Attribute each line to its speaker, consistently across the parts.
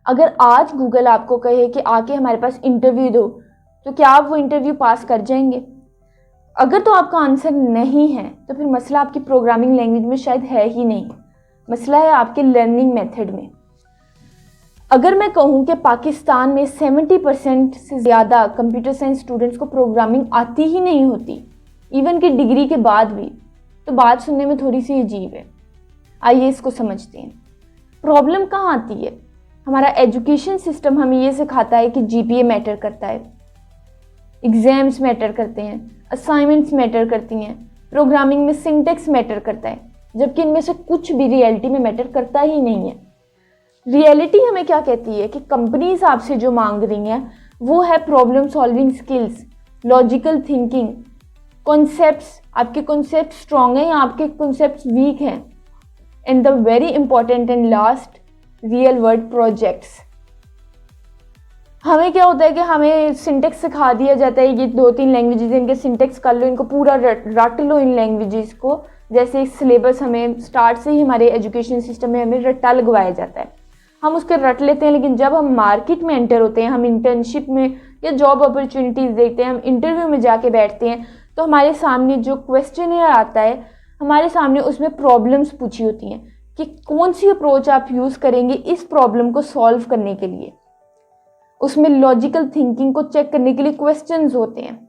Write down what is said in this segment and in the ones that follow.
Speaker 1: अगर आज गूगल आपको कहे कि आके हमारे पास इंटरव्यू दो, तो क्या आप वो इंटरव्यू पास कर जाएंगे? अगर तो आपका आंसर नहीं है तो फिर मसला आपकी प्रोग्रामिंग लैंग्वेज में शायद है ही नहीं, मसला है आपके लर्निंग मेथड में। अगर मैं कहूँ कि पाकिस्तान में 70% से ज़्यादा कंप्यूटर साइंस स्टूडेंट्स को प्रोग्रामिंग आती ही नहीं होती, इवन कि डिग्री के बाद भी, तो बात सुनने में थोड़ी सी अजीब है। आइए इसको समझते हैं। प्रॉब्लम कहाँ आती है? हमारा एजुकेशन सिस्टम हमें ये सिखाता है कि जीपीए मैटर करता है, एग्जाम्स मैटर करते हैं, असाइनमेंट्स मैटर करती हैं, प्रोग्रामिंग में सिंटेक्स मैटर करता है, जबकि इनमें से कुछ भी रियलिटी में मैटर करता ही नहीं है। रियलिटी हमें क्या कहती है कि कंपनीज आपसे जो मांग रही हैं वो है problem solving skills, logical thinking, concepts. आपके कॉन्सेप्ट स्ट्रॉन्ग हैं या आपके कॉन्सेप्ट वीक हैं, and the very important and last, real world projects. हमें क्या होता है कि हमें सिंटेक्स सिखा दिया जाता है, ये 2-3 लैंग्वेजेस इनके सिंटेक्स कर लो, इनको पूरा रट लो इन लैंग्वेजेस को। जैसे एक सिलेबस हमें स्टार्ट से ही हमारे एजुकेशन सिस्टम में हमें रट्टा लगवाया जाता है, हम उसके रट लेते हैं। लेकिन जब हम मार्केट में एंटर होते हैं, हम इंटर्नशिप में या जॉब अपॉर्चुनिटीज़ देखते हैं, हम इंटरव्यू में जाके बैठते हैं, तो हमारे सामने जो क्वेश्चनर आता है, हमारे सामने उसमें प्रॉब्लम्स पूछी होती हैं कि कौन सी अप्रोच आप यूज़ करेंगे इस प्रॉब्लम को सॉल्व करने के लिए। उसमें लॉजिकल थिंकिंग को चेक करने के लिए क्वेश्चंस होते हैं।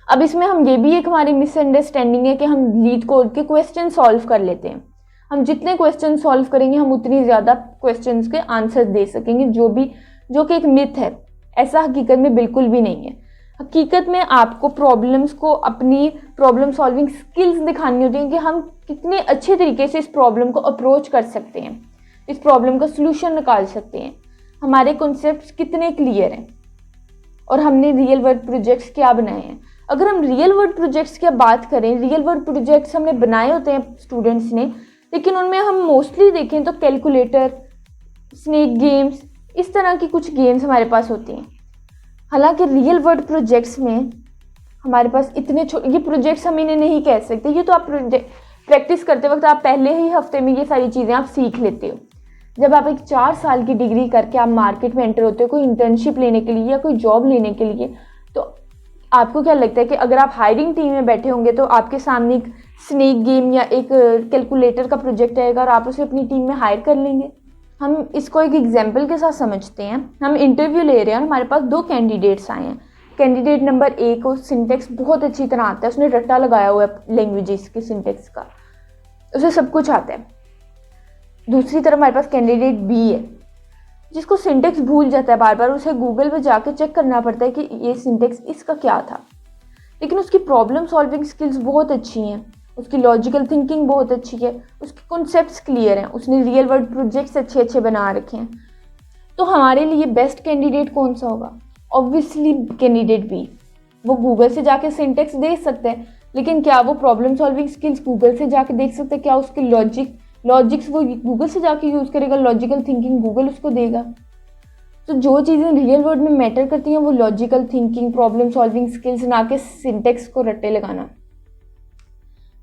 Speaker 1: अब इसमें हम ये भी एक हमारी मिसअंडरस्टैंडिंग है कि हम लीड कोड के क्वेश्चन सॉल्व कर लेते हैं। हम जितने क्वेश्चन सॉल्व करेंगे हम उतनी ज़्यादा क्वेश्चंस के आंसर दे सकेंगे, जो कि एक मिथ है। ऐसा हकीकत में बिल्कुल भी नहीं है। हकीकत में आपको प्रॉब्लम्स को अपनी प्रॉब्लम सॉल्विंग स्किल्स दिखानी होती है कि हम कितने अच्छे तरीके से इस प्रॉब्लम को अप्रोच कर सकते हैं, इस प्रॉब्लम का सलूशन निकाल सकते हैं, हमारे कॉन्सेप्ट्स कितने क्लियर हैं और हमने रियल वर्ल्ड प्रोजेक्ट्स क्या बनाए हैं। अगर हम रियल वर्ल्ड प्रोजेक्ट्स की बात करें, रियल वर्ल्ड प्रोजेक्ट्स हमने बनाए होते हैं स्टूडेंट्स ने, लेकिन उनमें हम मोस्टली देखें तो कैलकुलेटर, स्नेक गेम्स, इस तरह की कुछ गेम्स हमारे पास होती हैं। हालांकि रियल वर्ल्ड प्रोजेक्ट्स में हमारे पास इतने ये प्रोजेक्ट्स हम इन्हें नहीं कह सकते, ये तो आप प्रैक्टिस करते वक्त आप पहले ही हफ्ते में ये सारी चीज़ें आप सीख लेते हो। जब आप एक 4 साल की डिग्री करके आप मार्केट में एंटर होते हो कोई इंटर्नशिप लेने के लिए या कोई जॉब लेने के लिए, तो आपको क्या लगता है कि अगर आप हायरिंग टीम में बैठे होंगे तो आपके सामने एक स्नेक गेम या एक कैलकुलेटर का प्रोजेक्ट आएगा और आप उसे अपनी टीम में हायर कर लेंगे? हम इसको एक एग्जाम्पल के साथ समझते हैं। हम इंटरव्यू ले रहे हैं और हमारे पास 2 कैंडिडेट्स आए हैं। कैंडिडेट नंबर 1 को सिंटेक्स बहुत अच्छी तरह आता है, उसने रट्टा लगाया हुआ है लैंग्वेजेस के सिंटेक्स का, उसे सब कुछ आता है। दूसरी तरफ हमारे पास कैंडिडेट बी है जिसको सिंटेक्स भूल जाता है बार बार, उसे गूगल पे जाकर चेक करना पड़ता है कि ये सिंटेक्स इसका क्या था। लेकिन उसकी प्रॉब्लम सॉल्विंग स्किल्स बहुत अच्छी हैं, उसकी लॉजिकल थिंकिंग बहुत अच्छी है, उसके कॉन्सेप्ट्स क्लियर हैं, उसने रियल वर्ल्ड प्रोजेक्ट्स अच्छे अच्छे बना रखे हैं। तो हमारे लिए बेस्ट कैंडिडेट कौन सा होगा? Obviously candidate B. वो गूगल से जाके सिंटेक्स देख सकते हैं, लेकिन क्या वो प्रॉब्लम सॉल्विंग स्किल्स गूगल से जाके देख सकते हैं? क्या उसके लॉजिक्स वो गूगल से जाके यूज़ करेगा? लॉजिकल थिंकिंग गूगल उसको देगा? तो जो चीज़ें रियल वर्ल्ड में मैटर करती हैं वो logical thinking, problem solving skills, ना कि सिंटेक्स को रट्टे लगाना।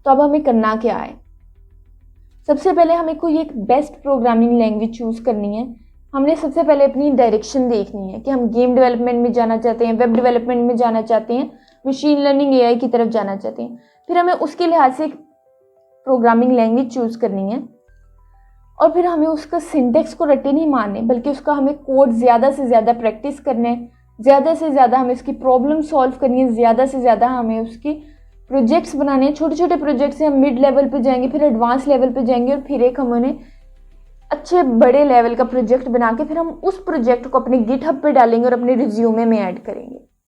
Speaker 1: तो अब हमें करना क्या है? सबसे पहले हमें कोई एक बेस्ट प्रोग्रामिंग लैंग्वेज चूज़ करनी है। हमने सबसे पहले अपनी डायरेक्शन देखनी है कि हम गेम डेवलपमेंट में जाना चाहते हैं, वेब डेवलपमेंट में जाना चाहते हैं, मशीन लर्निंग एआई की तरफ जाना चाहते हैं। फिर हमें उसके लिहाज से एक प्रोग्रामिंग लैंग्वेज चूज़ करनी है और फिर हमें उसका सिंटेक्स को रट्टे नहीं मारने, बल्कि उसका हमें कोड ज़्यादा से ज़्यादा प्रैक्टिस करना है, ज़्यादा से ज़्यादा हमें उसकी प्रॉब्लम सॉल्व करनी है, ज़्यादा से ज़्यादा हमें उसकी प्रोजेक्ट्स बनाने हैं। छोटे छोटे प्रोजेक्ट्स से हम मिड लेवल पे जाएंगे, फिर एडवांस लेवल पे जाएंगे और फिर एक हम उन्हें अच्छे बड़े लेवल का प्रोजेक्ट बना के फिर हम उस प्रोजेक्ट को अपने गिटहब पे डालेंगे और अपने रिज्यूमे में ऐड करेंगे।